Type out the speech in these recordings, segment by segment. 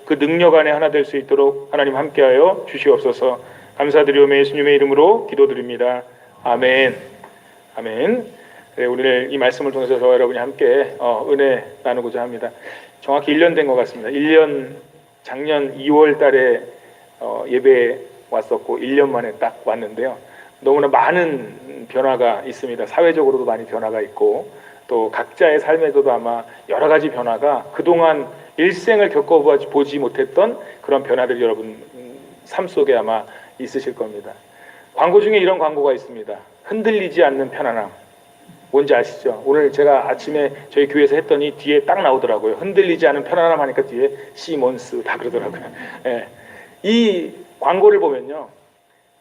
그 능력 안에 하나 될 수 있도록 하나님 함께하여 주시옵소서. 감사드리오며 예수님의 이름으로 기도드립니다. 아멘. 아멘. 네, 오늘 이 말씀을 통해서 저와 여러분이 함께 은혜 나누고자 합니다. 정확히 1년 된 것 같습니다. 1년 작년 2월 달에 예배에 왔었고 1년 만에 딱 왔는데요. 너무나 많은 변화가 있습니다. 사회적으로도 많이 변화가 있고 또 각자의 삶에서도 아마 여러 가지 변화가 그동안 일생을 겪어보지 못했던 그런 변화들이 여러분 삶 속에 아마 있으실 겁니다. 광고 중에 이런 광고가 있습니다. 흔들리지 않는 편안함. 뭔지 아시죠? 오늘 제가 아침에 저희 교회에서 했더니 뒤에 딱 나오더라고요. 흔들리지 않은 편안함 하니까 뒤에 시몬스 다 그러더라고요. 예. 이 광고를 보면요.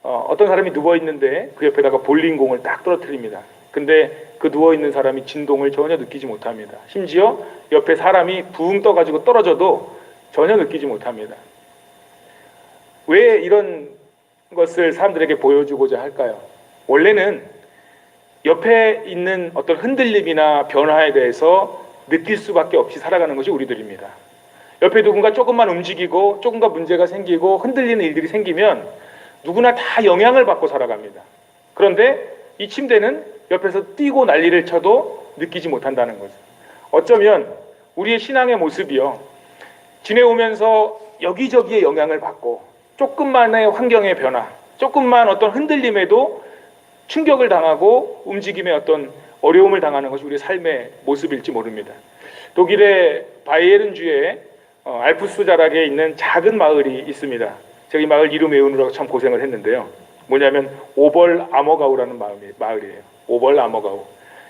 어떤 사람이 누워있는데 그 옆에다가 볼링공을 딱 떨어뜨립니다. 근데 그 누워있는 사람이 진동을 전혀 느끼지 못합니다. 심지어 옆에 사람이 붕 떠가지고 떨어져도 전혀 느끼지 못합니다. 왜 이런 것을 사람들에게 보여주고자 할까요? 원래는 옆에 있는 어떤 흔들림이나 변화에 대해서 느낄 수밖에 없이 살아가는 것이 우리들입니다. 옆에 누군가 조금만 움직이고 조금가 문제가 생기고 흔들리는 일들이 생기면 누구나 다 영향을 받고 살아갑니다. 그런데 이 침대는 옆에서 뛰고 난리를 쳐도 느끼지 못한다는 거죠. 어쩌면 우리의 신앙의 모습이요, 지내오면서 여기저기에 영향을 받고 조금만의 환경의 변화, 조금만 어떤 흔들림에도 충격을 당하고 움직임에 어떤 어려움을 당하는 것이 우리의 삶의 모습일지 모릅니다. 독일의 바이에른주에 알프스 자락에 있는 작은 마을이 있습니다. 제가 이 마을 이름 외우느라고 참 고생을 했는데요. 뭐냐면 오벌 아머가우라는 마을이에요. 오벌 아머가우.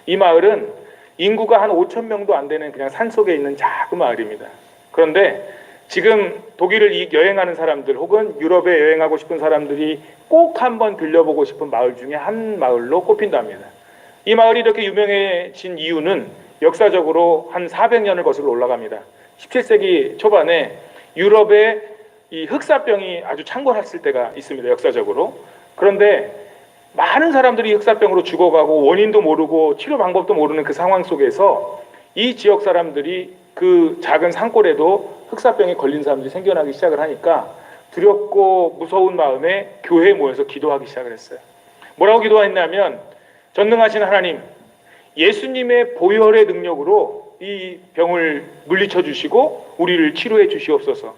이 마을은 인구가 한 5천 명도 안 되는 그냥 산속에 있는 작은 마을입니다. 그런데 지금 독일을 여행하는 사람들 혹은 유럽에 여행하고 싶은 사람들이 꼭 한번 들려보고 싶은 마을 중에 한 마을로 꼽힌답니다. 이 마을이 이렇게 유명해진 이유는 역사적으로 한 400년을 거슬러 올라갑니다. 17세기 초반에 유럽에 이 흑사병이 아주 창궐했을 때가 있습니다. 역사적으로. 그런데 많은 사람들이 흑사병으로 죽어가고 원인도 모르고 치료 방법도 모르는 그 상황 속에서 이 지역 사람들이 그 작은 산골에도 흑사병에 걸린 사람들이 생겨나기 시작을 하니까 두렵고 무서운 마음에 교회에 모여서 기도하기 시작을 했어요. 뭐라고 기도했냐면, 전능하신 하나님, 예수님의 보혈의 능력으로 이 병을 물리쳐 주시고 우리를 치료해 주시옵소서.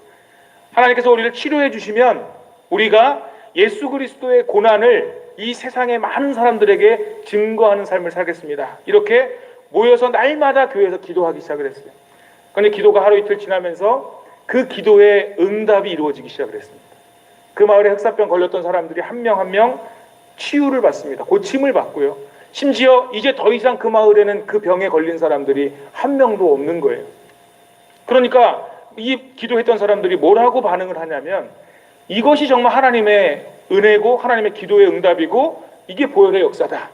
하나님께서 우리를 치료해 주시면 우리가 예수 그리스도의 고난을 이 세상의 많은 사람들에게 증거하는 삶을 살겠습니다. 이렇게 모여서 날마다 교회에서 기도하기 시작을 했어요. 그런데 기도가 하루 이틀 지나면서 그 기도의 응답이 이루어지기 시작을 했습니다. 그 마을에 흑사병 걸렸던 사람들이 한 명 한 명 치유를 받습니다. 고침을 받고요. 심지어 이제 더 이상 그 마을에는 그 병에 걸린 사람들이 한 명도 없는 거예요. 그러니까 이 기도했던 사람들이 뭐라고 반응을 하냐면, 이것이 정말 하나님의 은혜고 하나님의 기도의 응답이고 이게 보혈의 역사다.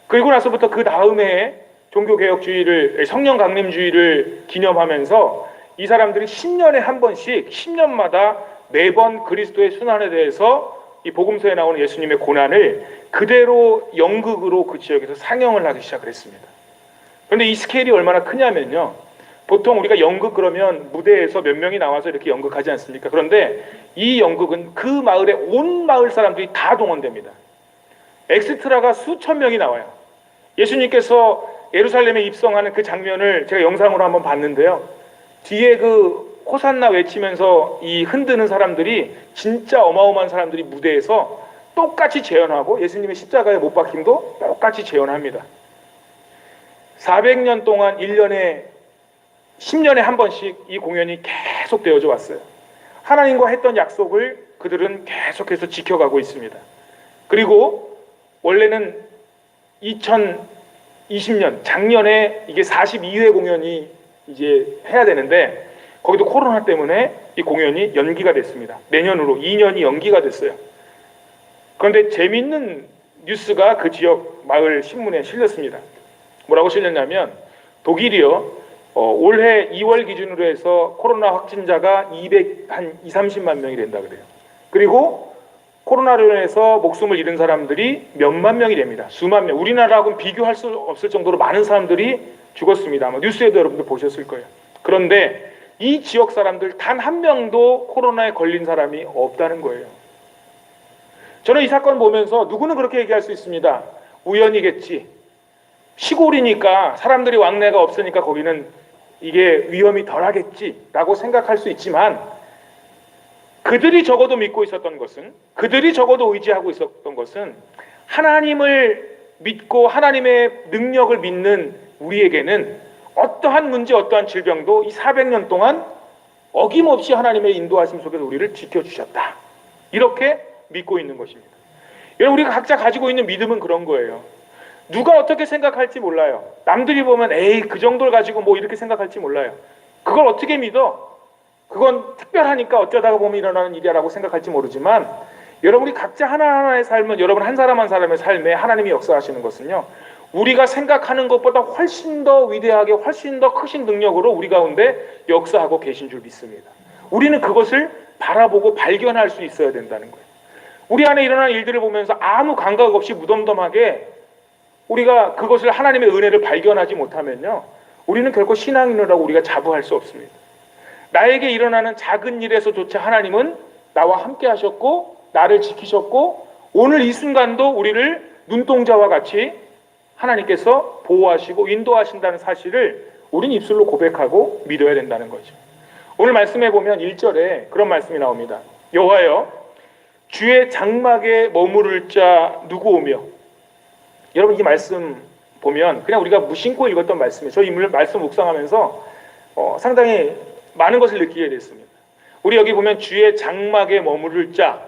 그리고 나서부터 그 다음 해에 종교개혁주의를, 성령 강림주의를 기념하면서 이 사람들이 10년에 한 번씩 10년마다 매번 그리스도의 순환에 대해서 이 복음서에 나오는 예수님의 고난을 그대로 연극으로 그 지역에서 상영을 하기 시작을 했습니다. 그런데 이 스케일이 얼마나 크냐면요, 보통 우리가 연극 그러면 무대에서 몇 명이 나와서 이렇게 연극하지 않습니까? 그런데 이 연극은 그 마을의 온 마을 사람들이 다 동원됩니다. 엑스트라가 수천 명이 나와요. 예수님께서 예루살렘에 입성하는 그 장면을 제가 영상으로 한번 봤는데요, 뒤에 그 호산나 외치면서 이 흔드는 사람들이 진짜 어마어마한 사람들이 무대에서 똑같이 재현하고 예수님의 십자가에 못 박힘도 똑같이 재현합니다. 400년 동안 1년에 10년에 한 번씩 이 공연이 계속 되어져 왔어요. 하나님과 했던 약속을 그들은 계속해서 지켜가고 있습니다. 그리고 원래는 2020년 작년에 이게 42회 공연이 이제 해야 되는데 거기도 코로나 때문에 이 공연이 연기가 됐습니다. 내년으로 2년이 연기가 됐어요. 그런데 재미있는 뉴스가 그 지역 마을 신문에 실렸습니다. 뭐라고 실렸냐면, 독일이요, 올해 2월 기준으로 해서 코로나 확진자가 한 230만 명이 된다 그래요. 그리고 코로나로 인해서 목숨을 잃은 사람들이 몇만 명이 됩니다. 수만 명. 우리나라하고는 비교할 수 없을 정도로 많은 사람들이 죽었습니다. 아마 뉴스에도 여러분들 보셨을 거예요. 그런데 이 지역 사람들 단 한 명도 코로나에 걸린 사람이 없다는 거예요. 저는 이 사건 보면서 누구는 그렇게 얘기할 수 있습니다. 우연이겠지. 시골이니까 사람들이 왕래가 없으니까 거기는 이게 위험이 덜하겠지라고 생각할 수 있지만, 그들이 적어도 믿고 있었던 것은, 그들이 적어도 의지하고 있었던 것은, 하나님을 믿고 하나님의 능력을 믿는 우리에게는 어떠한 문제, 어떠한 질병도 이 400년 동안 어김없이 하나님의 인도하심 속에서 우리를 지켜주셨다, 이렇게 믿고 있는 것입니다. 여러분, 우리가 각자 가지고 있는 믿음은 그런 거예요. 누가 어떻게 생각할지 몰라요. 남들이 보면 에이 그 정도를 가지고 뭐 이렇게 생각할지 몰라요. 그걸 어떻게 믿어? 그건 특별하니까 어쩌다가 보면 일어나는 일이라고 생각할지 모르지만, 여러분이 각자 하나하나의 삶은, 여러분 한 사람 한 사람의 삶에 하나님이 역사하시는 것은요, 우리가 생각하는 것보다 훨씬 더 위대하게, 훨씬 더 크신 능력으로 우리 가운데 역사하고 계신 줄 믿습니다. 우리는 그것을 바라보고 발견할 수 있어야 된다는 거예요. 우리 안에 일어나는 일들을 보면서 아무 감각 없이 무덤덤하게 우리가 그것을, 하나님의 은혜를 발견하지 못하면요, 우리는 결코 신앙인이라고 우리가 자부할 수 없습니다. 나에게 일어나는 작은 일에서조차 하나님은 나와 함께 하셨고 나를 지키셨고, 오늘 이 순간도 우리를 눈동자와 같이 하나님께서 보호하시고 인도하신다는 사실을 우리는 입술로 고백하고 믿어야 된다는 거죠. 오늘 말씀해 보면 1절에 그런 말씀이 나옵니다. 여호와여, 주의 장막에 머무를 자 누구 오며. 여러분, 이 말씀 보면 그냥 우리가 무심코 읽었던 말씀이에요. 저 이 말씀 묵상하면서 상당히 많은 것을 느끼게 됐습니다. 우리 여기 보면 주의 장막에 머무를 자,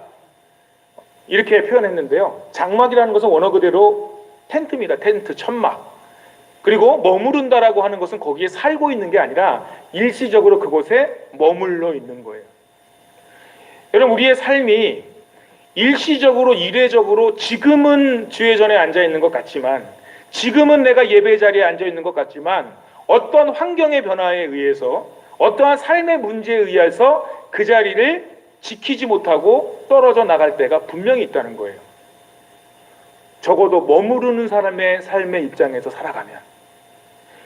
이렇게 표현했는데요, 장막이라는 것은 원어 그대로 텐트입니다. 텐트, 천막. 그리고 머무른다라고 하는 것은 거기에 살고 있는 게 아니라 일시적으로 그곳에 머물러 있는 거예요. 여러분, 우리의 삶이 일시적으로, 이례적으로 지금은 주의 전에 앉아 있는 것 같지만, 지금은 내가 예배 자리에 앉아 있는 것 같지만, 어떤 환경의 변화에 의해서, 어떠한 삶의 문제에 의해서 그 자리를 지키지 못하고 떨어져 나갈 때가 분명히 있다는 거예요. 적어도 머무르는 사람의 삶의 입장에서 살아가면.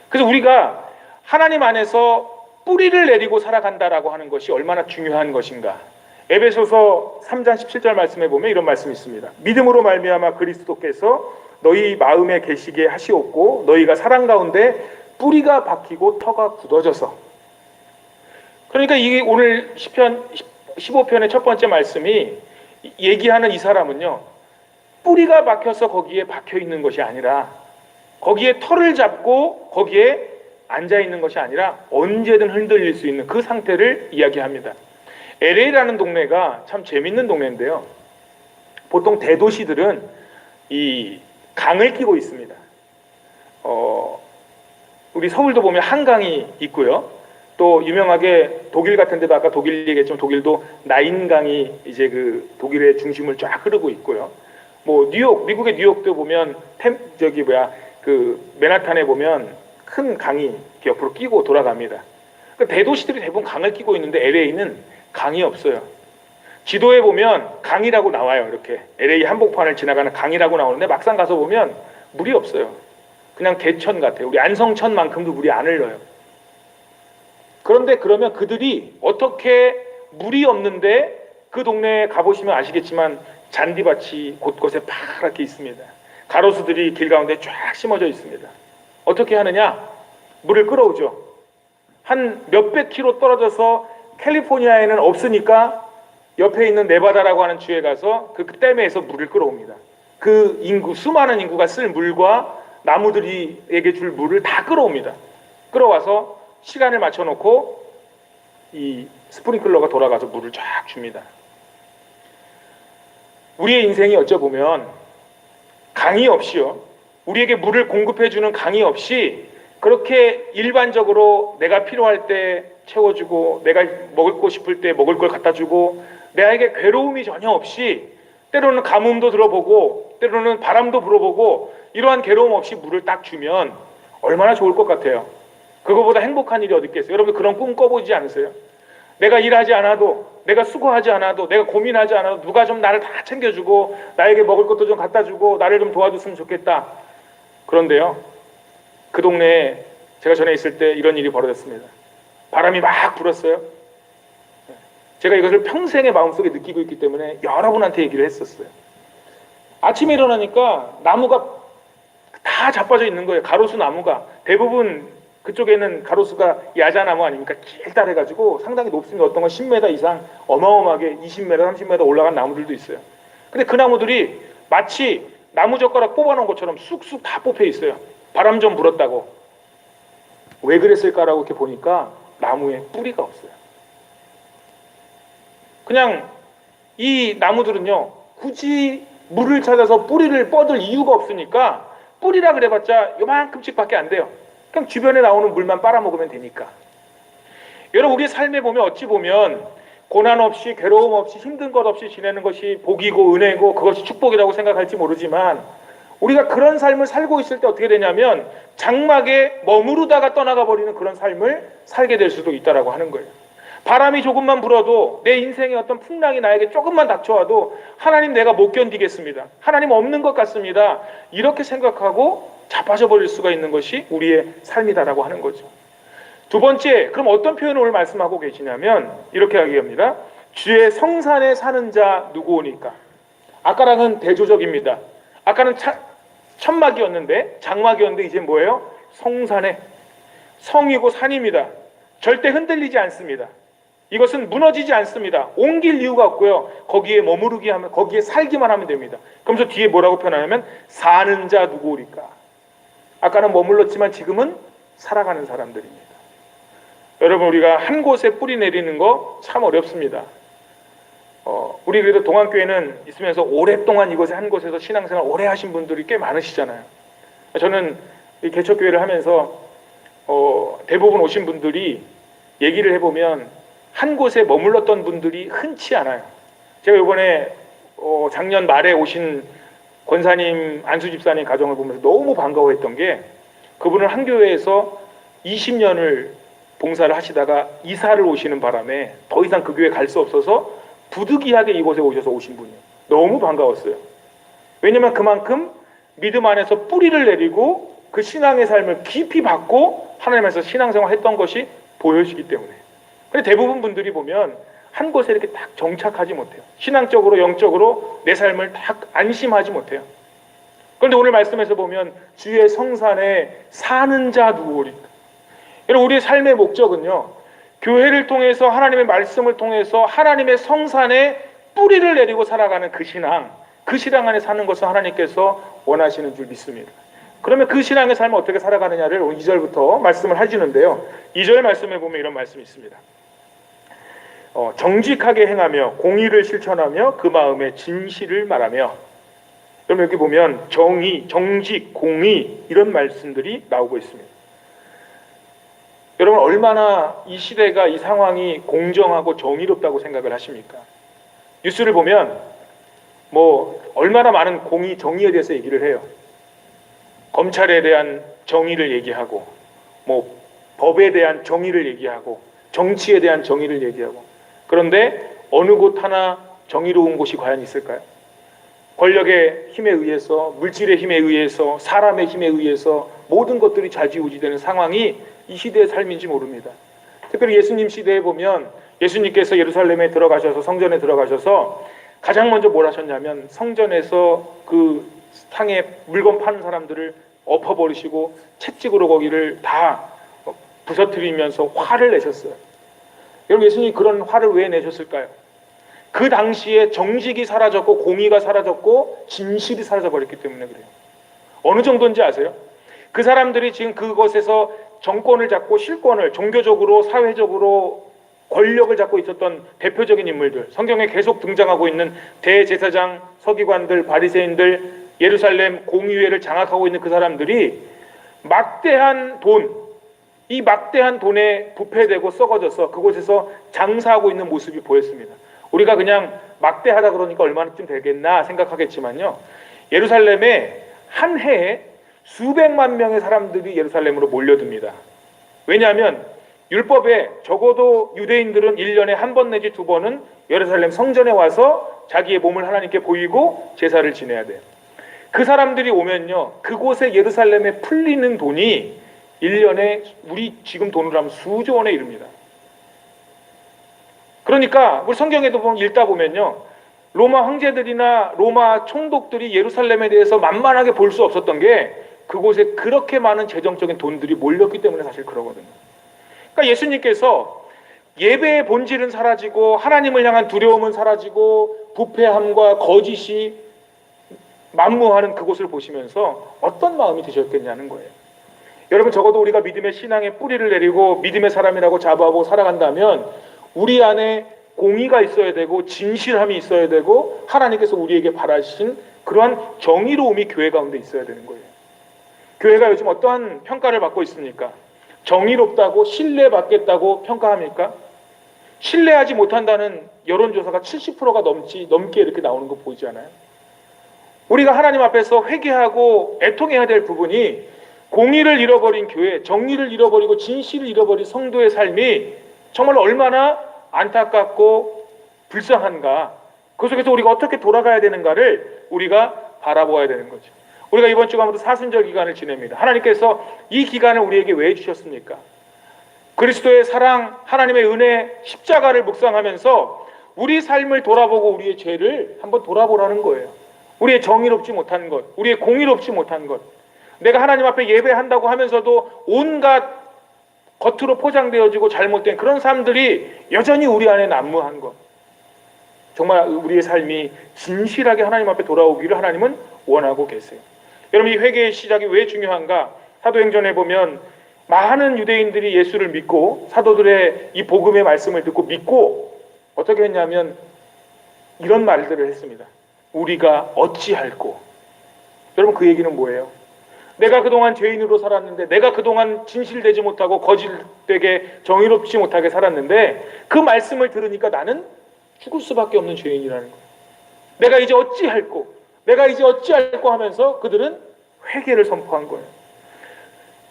그래서 우리가 하나님 안에서 뿌리를 내리고 살아간다라고 하는 것이 얼마나 중요한 것인가. 에베소서 3장 17절 말씀에 보면 이런 말씀이 있습니다. 믿음으로 말미암아 그리스도께서 너희 마음에 계시게 하시옵고 너희가 사랑 가운데 뿌리가 박히고 터가 굳어져서. 그러니까 이 오늘 시편 15편의 첫 번째 말씀이 얘기하는 이 사람은요, 뿌리가 박혀서 거기에 박혀 있는 것이 아니라, 거기에 털을 잡고 거기에 앉아 있는 것이 아니라 언제든 흔들릴 수 있는 그 상태를 이야기합니다. LA라는 동네가 참 재밌는 동네인데요, 보통 대도시들은 이 강을 끼고 있습니다. 우리 서울도 보면 한강이 있고요. 또 유명하게 독일 같은 데도, 아까 독일 얘기했지만 독일도 나인강이 이제 그 독일의 중심을 쫙 흐르고 있고요. 뭐 뉴욕, 미국의 뉴욕도 보면 그 맨하탄에 보면 큰 강이 이렇게 옆으로 끼고 돌아갑니다. 그러니까 대도시들이 대부분 강을 끼고 있는데 LA는 강이 없어요. 지도에 보면 강이라고 나와요. 이렇게 LA 한복판을 지나가는 강이라고 나오는데 막상 가서 보면 물이 없어요. 그냥 개천 같아요. 우리 안성천만큼도 물이 안 흘러요. 그런데 그러면 그들이 어떻게, 물이 없는데 그 동네에 가보시면 아시겠지만 잔디밭이 곳곳에 파랗게 있습니다. 가로수들이 길 가운데 쫙 심어져 있습니다. 어떻게 하느냐? 물을 끌어오죠. 한 몇백 킬로 떨어져서 캘리포니아에는 없으니까 옆에 있는 네바다라고 하는 주에 가서 그 댐에서 물을 끌어옵니다. 그 인구, 수많은 인구가 쓸 물과 나무들이에게 줄 물을 다 끌어옵니다. 끌어와서 시간을 맞춰놓고 이 스프링클러가 돌아가서 물을 쫙 줍니다. 우리의 인생이 어쩌보면 강이 없이요, 우리에게 물을 공급해주는 강이 없이 그렇게 일반적으로 내가 필요할 때 채워주고, 내가 먹을 거 싶을 때 먹을 걸 갖다 주고, 내에게 괴로움이 전혀 없이, 때로는 가뭄도 들어보고 때로는 바람도 불어보고, 이러한 괴로움 없이 물을 딱 주면 얼마나 좋을 것 같아요. 그거보다 행복한 일이 어디 있겠어요? 여러분, 그런 꿈 꿔보지 않으세요? 내가 일하지 않아도, 내가 수고하지 않아도, 내가 고민하지 않아도 누가 좀 나를 다 챙겨주고 나에게 먹을 것도 좀 갖다 주고 나를 좀 도와줬으면 좋겠다. 그런데요, 그 동네에 제가 전에 있을 때 이런 일이 벌어졌습니다. 바람이 막 불었어요. 제가 이것을 평생의 마음속에 느끼고 있기 때문에 여러분한테 얘기를 했었어요. 아침에 일어나니까 나무가 다 자빠져 있는 거예요. 가로수 나무가. 대부분 그쪽에는 가로수가 야자나무 아닙니까? 길다래가지고 상당히 높습니다. 어떤 건 10m 이상 어마어마하게 20m, 30m 올라간 나무들도 있어요. 근데 그 나무들이 마치 나무젓가락 뽑아놓은 것처럼 쑥쑥 다 뽑혀 있어요. 바람 좀 불었다고. 왜 그랬을까라고 이렇게 보니까 나무에 뿌리가 없어요. 그냥 이 나무들은요, 굳이 물을 찾아서 뿌리를 뻗을 이유가 없으니까 뿌리라 그래봤자 요만큼씩밖에 안 돼요. 그냥 주변에 나오는 물만 빨아먹으면 되니까. 여러분, 우리의 삶에 보면 어찌 보면 고난 없이, 괴로움 없이, 힘든 것 없이 지내는 것이 복이고 은혜고 그것이 축복이라고 생각할지 모르지만, 우리가 그런 삶을 살고 있을 때 어떻게 되냐면 장막에 머무르다가 떠나가 버리는 그런 삶을 살게 될 수도 있다라고 하는 거예요. 바람이 조금만 불어도, 내 인생의 어떤 풍랑이 나에게 조금만 닥쳐와도 하나님, 내가 못 견디겠습니다, 하나님 없는 것 같습니다, 이렇게 생각하고 자빠져 버릴 수가 있는 것이 우리의 삶이다라고 하는 거죠. 두 번째, 그럼 어떤 표현을 오늘 말씀하고 계시냐면 이렇게 이야기합니다. 주의 성산에 사는 자 누구오니까. 아까랑은 대조적입니다. 아까는 천막이었는데, 장막이었는데 이제 뭐예요? 성산에, 성이고 산입니다. 절대 흔들리지 않습니다. 이것은 무너지지 않습니다. 옮길 이유가 없고요. 거기에 머무르기 하면, 거기에 살기만 하면 됩니다. 그러면서 뒤에 뭐라고 표현하냐면 사는 자 누구오리까. 아까는 머물렀지만 지금은 살아가는 사람들입니다. 여러분, 우리가 한 곳에 뿌리 내리는 거 참 어렵습니다. 우리 그래도 동안교회는 있으면서 오랫동안 이곳에 한 곳에서 신앙생활 오래 하신 분들이 꽤 많으시잖아요. 저는 이 개척교회를 하면서 대부분 오신 분들이 얘기를 해보면 한 곳에 머물렀던 분들이 흔치 않아요. 제가 이번에 작년 말에 오신 권사님, 안수 집사님 가정을 보면서 너무 반가워했던 게, 그분은 한 교회에서 20년을 봉사를 하시다가 이사를 오시는 바람에 더 이상 그 교회 갈 수 없어서 부득이하게 이곳에 오셔서 오신 분이에요. 너무 반가웠어요. 왜냐면 그만큼 믿음 안에서 뿌리를 내리고 그 신앙의 삶을 깊이 받고 하나님께서 신앙생활 했던 것이 보여지기 때문에. 근데 대부분 분들이 보면 한 곳에 이렇게 딱 정착하지 못해요. 신앙적으로, 영적으로 내 삶을 딱 안심하지 못해요. 그런데 오늘 말씀에서 보면 주의 성산에 사는 자 누구오리까. 여러분, 우리의 삶의 목적은요, 교회를 통해서, 하나님의 말씀을 통해서 하나님의 성산에 뿌리를 내리고 살아가는 그 신앙 안에 사는 것을 하나님께서 원하시는 줄 믿습니다. 그러면 그 신앙의 삶을 어떻게 살아가느냐를 오늘 2절부터 말씀을 해주는데요. 2절 말씀에 보면 이런 말씀이 있습니다. 정직하게 행하며 공의를 실천하며 그 마음에 진실을 말하며. 그럼 여기 보면 정의, 정직, 공의 이런 말씀들이 나오고 있습니다. 여러분, 얼마나 이 시대가, 이 상황이 공정하고 정의롭다고 생각을 하십니까? 뉴스를 보면 얼마나 많은 공의, 정의에 대해서 얘기를 해요. 검찰에 대한 정의를 얘기하고, 법에 대한 정의를 얘기하고, 정치에 대한 정의를 얘기하고. 그런데 어느 곳 하나 정의로운 곳이 과연 있을까요? 권력의 힘에 의해서, 물질의 힘에 의해서, 사람의 힘에 의해서 모든 것들이 좌지우지되는 상황이 이 시대의 삶인지 모릅니다. 특별히 예수님 시대에 보면 예수님께서 예루살렘에 들어가셔서, 성전에 들어가셔서 가장 먼저 뭘 하셨냐면 성전에서 그 상에 물건 파는 사람들을 엎어버리시고 채찍으로 거기를 다 부서뜨리면서 화를 내셨어요. 여러분, 예수님이 그런 화를 왜 내셨을까요? 그 당시에 정직이 사라졌고 공의가 사라졌고 진실이 사라져버렸기 때문에 그래요. 어느 정도인지 아세요? 그 사람들이 지금 그곳에서 정권을 잡고 실권을, 종교적으로, 사회적으로 권력을 잡고 있었던 대표적인 인물들, 성경에 계속 등장하고 있는 대제사장, 서기관들, 바리새인들, 예루살렘 공의회를 장악하고 있는 그 사람들이 막대한 돈, 이 막대한 돈에 부패되고 썩어져서 그곳에서 장사하고 있는 모습이 보였습니다. 우리가 그냥 막대하다 그러니까 얼마나쯤 되겠나 생각하겠지만요, 예루살렘에 한 해에 수백만 명의 사람들이 예루살렘으로 몰려듭니다. 왜냐하면 율법에 적어도 유대인들은 1년에 한 번 내지 2번은 예루살렘 성전에 와서 자기의 몸을 하나님께 보이고 제사를 지내야 돼요. 그 사람들이 오면요, 그곳에 예루살렘에 풀리는 돈이 1년에 우리 지금 돈으로 하면 수조 원에 이릅니다. 그러니까 우리 성경에도 보면 읽다 보면요, 로마 황제들이나 로마 총독들이 예루살렘에 대해서 만만하게 볼 수 없었던 게 그곳에 그렇게 많은 재정적인 돈들이 몰렸기 때문에 사실 그러거든요. 그러니까 예수님께서 예배의 본질은 사라지고 하나님을 향한 두려움은 사라지고 부패함과 거짓이 만무하는 그곳을 보시면서 어떤 마음이 드셨겠냐는 거예요. 여러분, 적어도 우리가 믿음의 신앙의 뿌리를 내리고 믿음의 사람이라고 자부하고 살아간다면 우리 안에 공의가 있어야 되고 진실함이 있어야 되고 하나님께서 우리에게 바라신 그러한 정의로움이 교회 가운데 있어야 되는 거예요. 교회가 요즘 어떠한 평가를 받고 있습니까? 정의롭다고 신뢰받겠다고 평가합니까? 신뢰하지 못한다는 여론조사가 70%가 넘게 이렇게 나오는 거 보이지 않아요? 우리가 하나님 앞에서 회개하고 애통해야 될 부분이 공의를 잃어버린 교회, 정의를 잃어버리고 진실을 잃어버린 성도의 삶이 정말 얼마나 안타깝고 불쌍한가, 그 속에서 우리가 어떻게 돌아가야 되는가를 우리가 바라보아야 되는 거죠. 우리가 이번 주가 모두 사순절 기간을 지냅니다. 하나님께서 이 기간을 우리에게 왜 주셨습니까? 그리스도의 사랑, 하나님의 은혜, 십자가를 묵상하면서 우리 삶을 돌아보고 우리의 죄를 한번 돌아보라는 거예요. 우리의 정의롭지 못한 것, 우리의 공의롭지 못한 것, 내가 하나님 앞에 예배한다고 하면서도 온갖 겉으로 포장되어지고 잘못된 그런 삶들이 여전히 우리 안에 난무한 것, 정말 우리의 삶이 진실하게 하나님 앞에 돌아오기를 하나님은 원하고 계세요. 여러분, 이 회개의 시작이 왜 중요한가? 사도행전에 보면 많은 유대인들이 예수를 믿고 사도들의 이 복음의 말씀을 듣고 믿고 어떻게 했냐면 이런 말들을 했습니다. 우리가 어찌할꼬. 여러분, 그 얘기는 뭐예요? 내가 그동안 죄인으로 살았는데, 내가 그동안 진실되지 못하고 거짓되게 정의롭지 못하게 살았는데 그 말씀을 들으니까 나는 죽을 수밖에 없는 죄인이라는 거예요. 내가 이제 어찌할꼬, 내가 이제 어찌할꼬 하면서 그들은 회개를 선포한 거예요.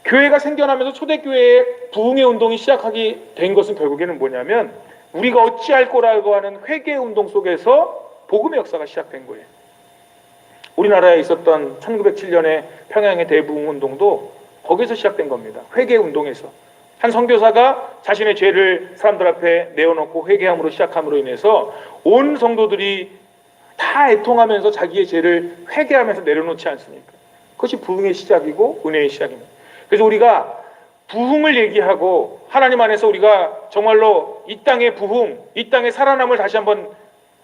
교회가 생겨나면서 초대교회의 부흥의 운동이 시작하게 된 것은 결국에는 뭐냐면 우리가 어찌할꼬라고 하는 회개 운동 속에서 복음의 역사가 시작된 거예요. 우리나라에 있었던 1907년에 평양의 대부흥운동도 거기서 시작된 겁니다. 회개운동에서. 한 선교사가 자신의 죄를 사람들 앞에 내어놓고 회개함으로 시작함으로 인해서 온 성도들이 다 애통하면서 자기의 죄를 회개하면서 내려놓지 않습니까? 그것이 부흥의 시작이고 은혜의 시작입니다. 그래서 우리가 부흥을 얘기하고 하나님 안에서 우리가 정말로 이 땅의 부흥, 이 땅의 살아남을 다시 한번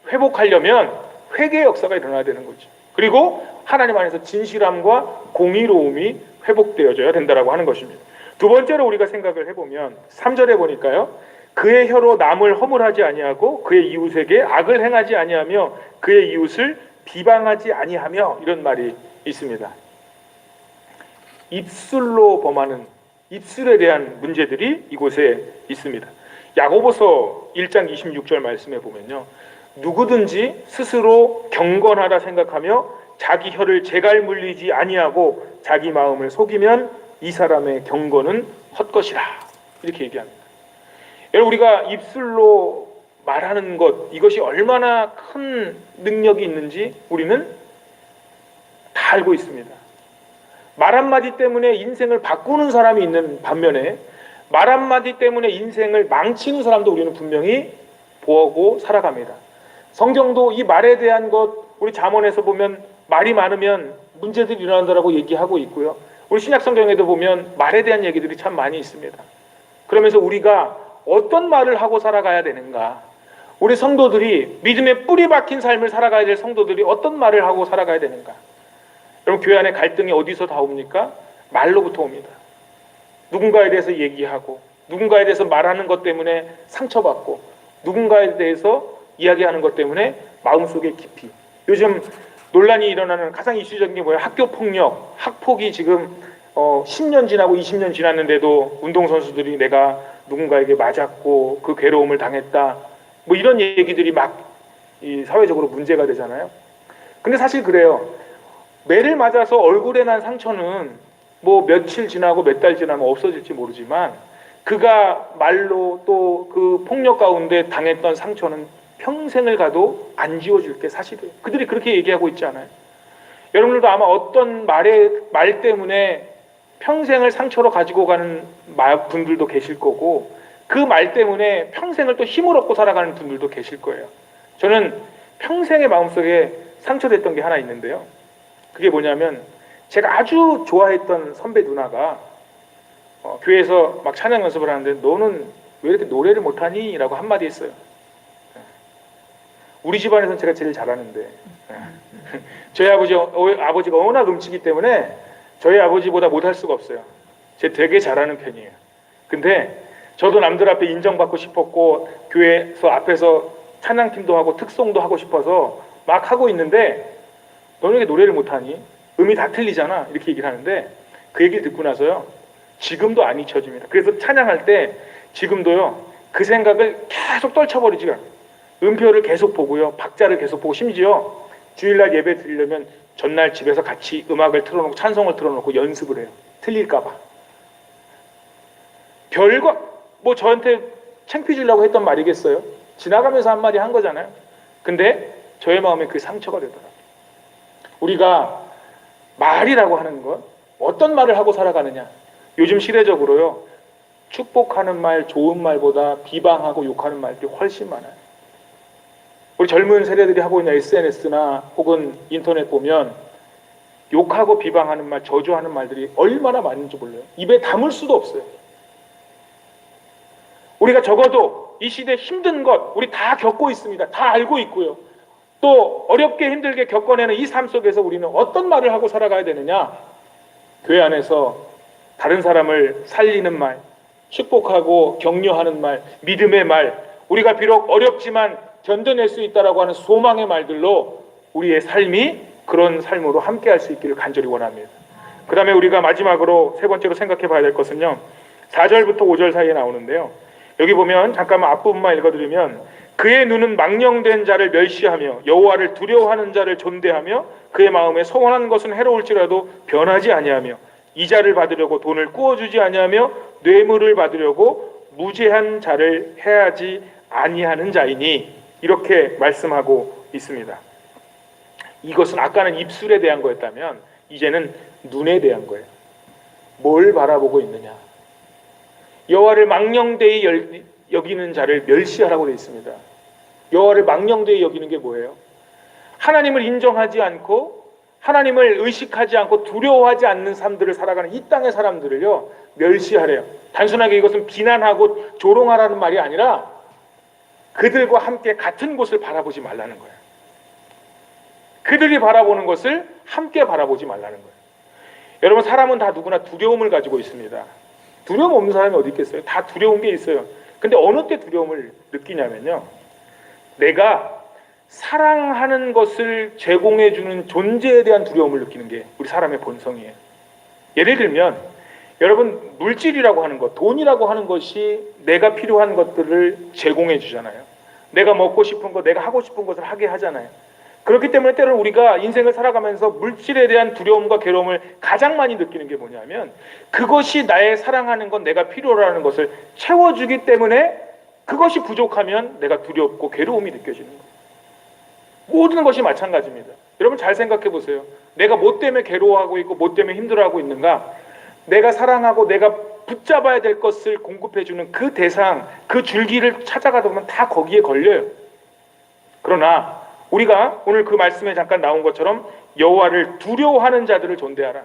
회복하려면 회개의 역사가 일어나야 되는 거죠. 그리고 하나님 안에서 진실함과 공의로움이 회복되어져야 된다라고 하는 것입니다. 두 번째로 우리가 생각을 해보면 3절에 보니까요, 그의 혀로 남을 허물하지 아니하고 그의 이웃에게 악을 행하지 아니하며 그의 이웃을 비방하지 아니하며 이런 말이 있습니다. 입술로 범하는 입술에 대한 문제들이 이곳에 있습니다. 야고보서 1장 26절 말씀에 보면요, 누구든지 스스로 경건하다 생각하며 자기 혀를 재갈 물리지 아니하고 자기 마음을 속이면 이 사람의 경건은 헛것이라, 이렇게 얘기합니다. 여러분, 우리가 입술로 말하는 것, 이것이 얼마나 큰 능력이 있는지 우리는 다 알고 있습니다. 말 한마디 때문에 인생을 바꾸는 사람이 있는 반면에 말 한마디 때문에 인생을 망치는 사람도 우리는 분명히 보고 살아갑니다. 성경도 이 말에 대한 것, 우리 잠언에서 보면 말이 많으면 문제들이 일어난다라고 얘기하고 있고요. 우리 신약 성경에도 보면 말에 대한 얘기들이 참 많이 있습니다. 그러면서 우리가 어떤 말을 하고 살아가야 되는가? 우리 성도들이 믿음에 뿌리 박힌 삶을 살아가야 될 성도들이 어떤 말을 하고 살아가야 되는가? 여러분, 교회 안에 갈등이 어디서 다 옵니까? 말로부터 옵니다. 누군가에 대해서 얘기하고 누군가에 대해서 말하는 것 때문에 상처받고 누군가에 대해서 이야기하는 것 때문에 마음속에 깊이, 요즘 논란이 일어나는 가장 이슈적인 게 뭐예요? 학교폭력, 학폭이 지금 10년 지나고 20년 지났는데도 운동선수들이 내가 누군가에게 맞았고 그 괴로움을 당했다, 뭐 이런 얘기들이 막 이 사회적으로 문제가 되잖아요. 근데 사실 그래요. 매를 맞아서 얼굴에 난 상처는 뭐 며칠 지나고 몇 달 지나면 없어질지 모르지만 그가 말로 또 그 폭력 가운데 당했던 상처는 평생을 가도 안 지워질 게 사실이에요. 그들이 그렇게 얘기하고 있지 않아요? 여러분들도 아마 어떤 말 때문에 평생을 상처로 가지고 가는 분들도 계실 거고, 그 말 때문에 평생을 또 힘을 얻고 살아가는 분들도 계실 거예요. 저는 평생의 마음속에 상처됐던 게 하나 있는데요. 그게 뭐냐면 제가 아주 좋아했던 선배 누나가 교회에서 막 찬양 연습을 하는데 너는 왜 이렇게 노래를 못하니? 라고 한마디 했어요. 우리 집안에서는 제가 제일 잘하는데 저희 아버지가 워낙 음치기 때문에 저희 아버지보다 못할 수가 없어요. 제가 되게 잘하는 편이에요. 근데 저도 남들 앞에 인정받고 싶었고 교회에서 앞에서 찬양팀도 하고 특송도 하고 싶어서 막 하고 있는데 너는 왜 노래를 못하니? 음이 다 틀리잖아. 이렇게 얘기를 하는데 그 얘기를 듣고 나서요. 지금도 안 잊혀집니다. 그래서 찬양할 때 지금도요. 그 생각을 계속 떨쳐버리지가 않아요. 음표를 계속 보고요. 박자를 계속 보고 심지어 주일날 예배 드리려면 전날 집에서 같이 음악을 틀어놓고 찬송을 틀어놓고 연습을 해요. 틀릴까 봐. 별거 뭐 저한테 창피 주려고 했던 말이겠어요? 지나가면서 한마디 한 거잖아요. 근데 저의 마음에 그 상처가 되더라고요. 우리가 말이라고 하는 것, 어떤 말을 하고 살아가느냐. 요즘 시대적으로요. 축복하는 말, 좋은 말보다 비방하고 욕하는 말들이 훨씬 많아요. 우리 젊은 세대들이 하고 있는 SNS나 혹은 인터넷 보면 욕하고 비방하는 말, 저주하는 말들이 얼마나 많은지 몰라요. 입에 담을 수도 없어요. 우리가 적어도 이 시대 힘든 것 우리 다 겪고 있습니다. 다 알고 있고요. 또 어렵게 힘들게 겪어내는 이 삶 속에서 우리는 어떤 말을 하고 살아가야 되느냐. 교회 안에서 다른 사람을 살리는 말, 축복하고 격려하는 말, 믿음의 말, 우리가 비록 어렵지만 견뎌낼 수 있다라고 하는 소망의 말들로 우리의 삶이 그런 삶으로 함께할 수 있기를 간절히 원합니다. 그 다음에 우리가 마지막으로 세 번째로 생각해 봐야 될 것은요. 4절부터 5절 사이에 나오는데요. 여기 보면 잠깐만 앞부분만 읽어드리면 그의 눈은 망령된 자를 멸시하며 여호와를 두려워하는 자를 존대하며 그의 마음에 소원한 것은 해로울지라도 변하지 아니하며 이자를 받으려고 돈을 꾸어주지 아니하며 뇌물을 받으려고 무죄한 자를 해하지 아니하는 자이니 이렇게 말씀하고 있습니다. 이것은 아까는 입술에 대한 거였다면 이제는 눈에 대한 거예요. 뭘 바라보고 있느냐. 여호와를 망령되이 여기는 자를 멸시하라고 되어 있습니다. 여호와를 망령되이 여기는 게 뭐예요? 하나님을 인정하지 않고 하나님을 의식하지 않고 두려워하지 않는 사람들을 살아가는 이 땅의 사람들을요 멸시하래요. 단순하게 이것은 비난하고 조롱하라는 말이 아니라 그들과 함께 같은 곳을 바라보지 말라는 거예요. 그들이 바라보는 것을 함께 바라보지 말라는 거예요. 여러분 사람은 다 누구나 두려움을 가지고 있습니다. 두려움 없는 사람이 어디 있겠어요? 다 두려운 게 있어요. 근데 어느 때 두려움을 느끼냐면요. 내가 사랑하는 것을 제공해주는 존재에 대한 두려움을 느끼는 게 우리 사람의 본성이에요. 예를 들면 여러분 물질이라고 하는 것, 돈이라고 하는 것이 내가 필요한 것들을 제공해 주잖아요. 내가 먹고 싶은 것, 내가 하고 싶은 것을 하게 하잖아요. 그렇기 때문에 때로는 우리가 인생을 살아가면서 물질에 대한 두려움과 괴로움을 가장 많이 느끼는 게 뭐냐면 그것이 나의 사랑하는 것, 내가 필요로 하는 것을 채워주기 때문에 그것이 부족하면 내가 두렵고 괴로움이 느껴지는 거예요. 모든 것이 마찬가지입니다. 여러분 잘 생각해 보세요. 내가 뭐 때문에 괴로워하고 있고 뭐 때문에 힘들어하고 있는가? 내가 사랑하고 내가 붙잡아야 될 것을 공급해주는 그 대상, 그 줄기를 찾아가다 보면 다 거기에 걸려요. 그러나 우리가 오늘 그 말씀에 잠깐 나온 것처럼 여호와를 두려워하는 자들을 존대하라.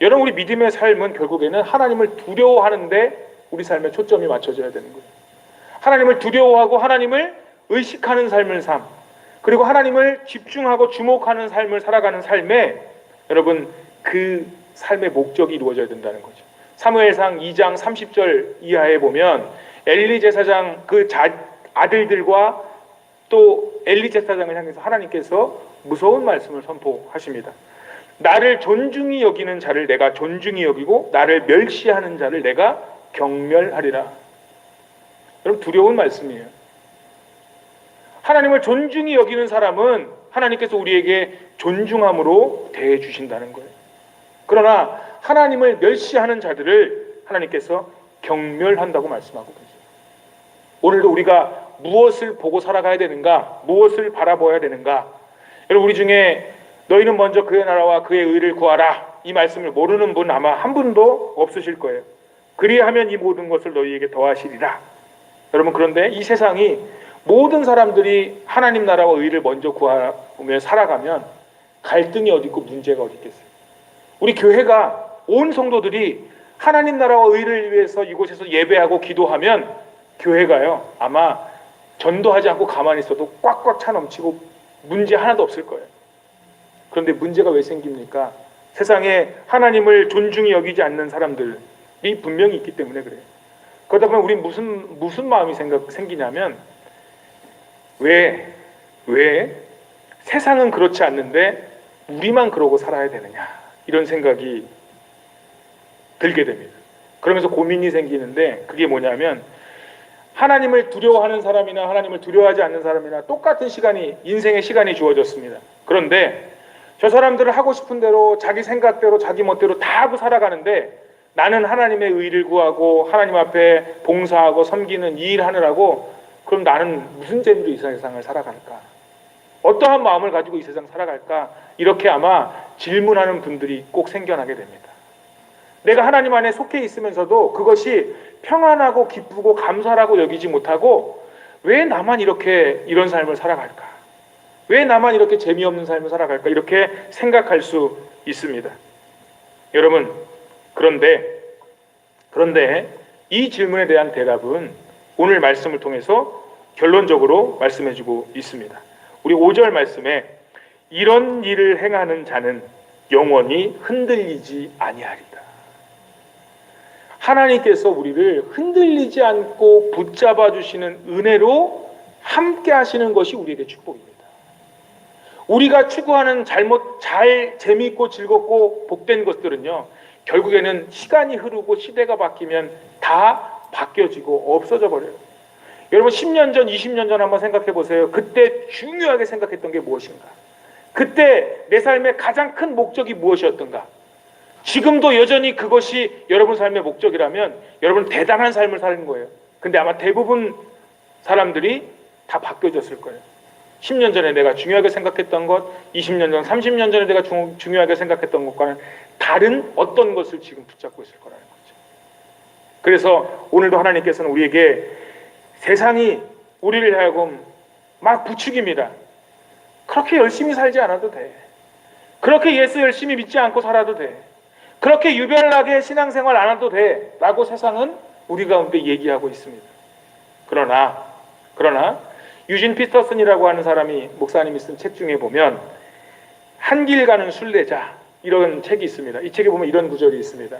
여러분 우리 믿음의 삶은 결국에는 하나님을 두려워하는데 우리 삶에 초점이 맞춰져야 되는 거예요. 하나님을 두려워하고 하나님을 의식하는 삶을 그리고 하나님을 집중하고 주목하는 삶을 살아가는 삶에 여러분 그 삶의 목적이 이루어져야 된다는 거죠. 사무엘상 2장 30절 이하에 보면 엘리 제사장 그 아들들과 또 엘리 제사장을 향해서 하나님께서 무서운 말씀을 선포하십니다. 나를 존중히 여기는 자를 내가 존중히 여기고 나를 멸시하는 자를 내가 경멸하리라. 여러분 두려운 말씀이에요. 하나님을 존중히 여기는 사람은 하나님께서 우리에게 존중함으로 대해 주신다는 거예요. 그러나 하나님을 멸시하는 자들을 하나님께서 경멸한다고 말씀하고 계세요. 오늘도 우리가 무엇을 보고 살아가야 되는가? 무엇을 바라봐야 되는가? 여러분 우리 중에 너희는 먼저 그의 나라와 그의 의를 구하라 이 말씀을 모르는 분 아마 한 분도 없으실 거예요. 그리하면 이 모든 것을 너희에게 더하시리라. 여러분, 그런데 이 세상이 모든 사람들이 하나님 나라와 의를 먼저 구하며 살아가면 갈등이 어디 있고 문제가 어디 있겠어요? 우리 교회가 온 성도들이 하나님 나라와 의를 위해서 이곳에서 예배하고 기도하면 교회가요 아마 전도하지 않고 가만히 있어도 꽉꽉 차 넘치고 문제 하나도 없을 거예요. 그런데 문제가 왜 생깁니까? 세상에 하나님을 존중히 여기지 않는 사람들이 분명히 있기 때문에 그래요. 그러다 보면 우리 무슨 마음이 생기냐면 왜 세상은 그렇지 않는데 우리만 그러고 살아야 되느냐, 이런 생각이 들게 됩니다. 그러면서 고민이 생기는데, 그게 뭐냐면 하나님을 두려워하는 사람이나 하나님을 두려워하지 않는 사람이나 똑같은 인생의 시간이 주어졌습니다. 그런데 저 사람들은 하고 싶은 대로 자기 생각대로 자기 멋대로 다 하고 살아가는데, 나는 하나님의 의를 구하고 하나님 앞에 봉사하고 섬기는 이 일 하느라고, 그럼 나는 무슨 재미로 이 세상을 살아갈까? 어떠한 마음을 가지고 이 세상 살아갈까? 이렇게 아마 질문하는 분들이 꼭 생겨나게 됩니다. 내가 하나님 안에 속해 있으면서도 그것이 평안하고 기쁘고 감사라고 여기지 못하고, 왜 나만 이런 삶을 살아갈까? 왜 나만 이렇게 재미없는 삶을 살아갈까? 이렇게 생각할 수 있습니다. 여러분, 그런데 이 질문에 대한 대답은 오늘 말씀을 통해서 결론적으로 말씀해주고 있습니다. 우리 5절 말씀에 이런 일을 행하는 자는 영원히 흔들리지 아니하리다. 하나님께서 우리를 흔들리지 않고 붙잡아 주시는 은혜로 함께 하시는 것이 우리에게 축복입니다. 우리가 추구하는 잘 재미있고 즐겁고 복된 것들은요, 결국에는 시간이 흐르고 시대가 바뀌면 다 바뀌어지고 없어져 버려요. 여러분, 10년 전, 20년 전 한번 생각해 보세요. 그때 중요하게 생각했던 게 무엇인가? 그때 내 삶의 가장 큰 목적이 무엇이었던가? 지금도 여전히 그것이 여러분 삶의 목적이라면 여러분 대단한 삶을 사는 거예요. 근데 아마 대부분 사람들이 다 바뀌어졌을 거예요. 10년 전에 내가 중요하게 생각했던 것, 20년 전, 30년 전에 내가 중요하게 생각했던 것과는 다른 어떤 것을 지금 붙잡고 있을 거라는 거죠. 그래서 오늘도 하나님께서는 우리에게 세상이 우리를 하여금 막 부추깁니다. 그렇게 열심히 살지 않아도 돼. 그렇게 예수 열심히 믿지 않고 살아도 돼. 그렇게 유별나게 신앙생활 안 해도 돼. 라고 세상은 우리 가운데 얘기하고 있습니다. 그러나 유진 피터슨이라고 하는 사람이, 목사님이 쓴 책 중에 보면 한 길 가는 순례자, 이런 책이 있습니다. 이 책에 보면 이런 구절이 있습니다.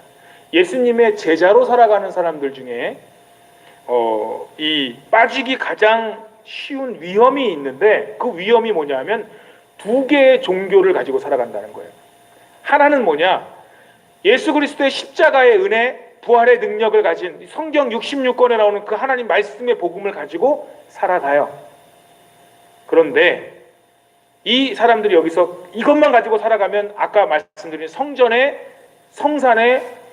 예수님의 제자로 살아가는 사람들 중에 이 빠지기 가장 쉬운 위험이 있는데, 그 위험이 뭐냐면 두 개의 종교를 가지고 살아간다는 거예요. 하나는 뭐냐? 예수 그리스도의 십자가의 은혜, 부활의 능력을 가진 성경 66권에 나오는 그 하나님 말씀의 복음을 가지고 살아가요. 그런데 이 사람들이 여기서 이것만 가지고 살아가면 아까 말씀드린 성산에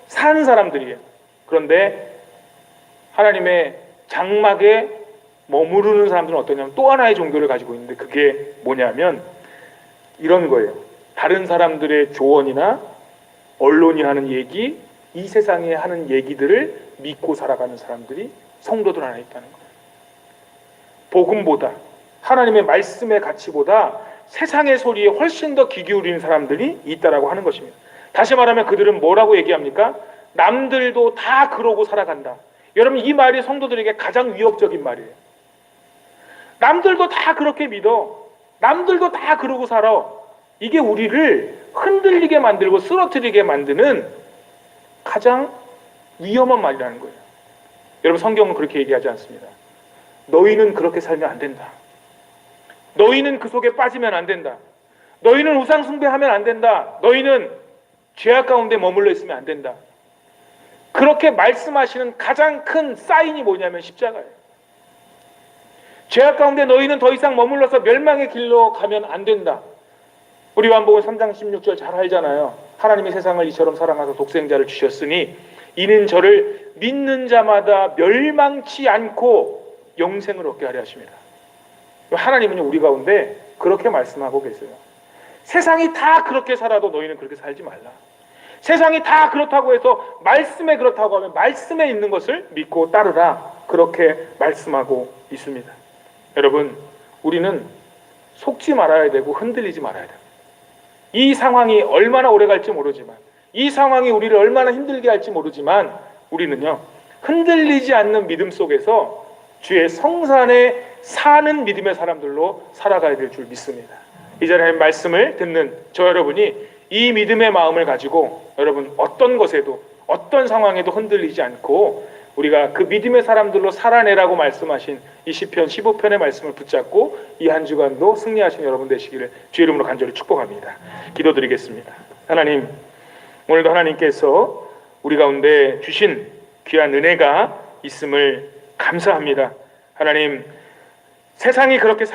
사는 사람들이에요. 그런데 하나님의 장막에 머무르는 사람들은 어떠냐면 또 하나의 종교를 가지고 있는데, 그게 뭐냐면 이런 거예요. 다른 사람들의 조언이나 언론이 하는 얘기, 이 세상에 하는 얘기들을 믿고 살아가는 사람들이 성도들 안에 있다는 거예요. 복음보다, 하나님의 말씀의 가치보다 세상의 소리에 훨씬 더 귀 기울이는 사람들이 있다라고 하는 것입니다. 다시 말하면 그들은 뭐라고 얘기합니까? 남들도 다 그러고 살아간다. 여러분, 이 말이 성도들에게 가장 위협적인 말이에요. 남들도 다 그렇게 믿어. 남들도 다 그러고 살아. 이게 우리를 흔들리게 만들고 쓰러뜨리게 만드는 가장 위험한 말이라는 거예요. 여러분, 성경은 그렇게 얘기하지 않습니다. 너희는 그렇게 살면 안 된다. 너희는 그 속에 빠지면 안 된다. 너희는 우상 숭배하면 안 된다. 너희는 죄악 가운데 머물러 있으면 안 된다. 그렇게 말씀하시는 가장 큰 사인이 뭐냐면 십자가예요. 죄악 가운데 너희는 더 이상 머물러서 멸망의 길로 가면 안 된다. 우리 요한복음 3장 16절 잘 알잖아요. 하나님이 세상을 이처럼 사랑하사 독생자를 주셨으니 이는 저를 믿는 자마다 멸망치 않고 영생을 얻게 하려 하십니다. 하나님은 우리 가운데 그렇게 말씀하고 계세요. 세상이 다 그렇게 살아도 너희는 그렇게 살지 말라. 세상이 다 그렇다고 해서 말씀에 그렇다고 하면 말씀에 있는 것을 믿고 따르라, 그렇게 말씀하고 있습니다. 여러분, 우리는 속지 말아야 되고 흔들리지 말아야 됩니다. 이 상황이 얼마나 오래 갈지 모르지만, 이 상황이 우리를 얼마나 힘들게 할지 모르지만, 우리는요, 흔들리지 않는 믿음 속에서 주의 성산에 사는 믿음의 사람들로 살아가야 될 줄 믿습니다. 이 자리에 말씀을 듣는 저 여러분이 이 믿음의 마음을 가지고 여러분 어떤 것에도 어떤 상황에도 흔들리지 않고 우리가 그 믿음의 사람들로 살아내라고 말씀하신 이 시편 15편의 말씀을 붙잡고 이 한 주간도 승리하신 여러분 되시기를 주의 이름으로 간절히 축복합니다. 기도드리겠습니다. 하나님, 오늘도 하나님께서 우리 가운데 주신 귀한 은혜가 있음을 감사합니다. 하나님, 세상이 그렇게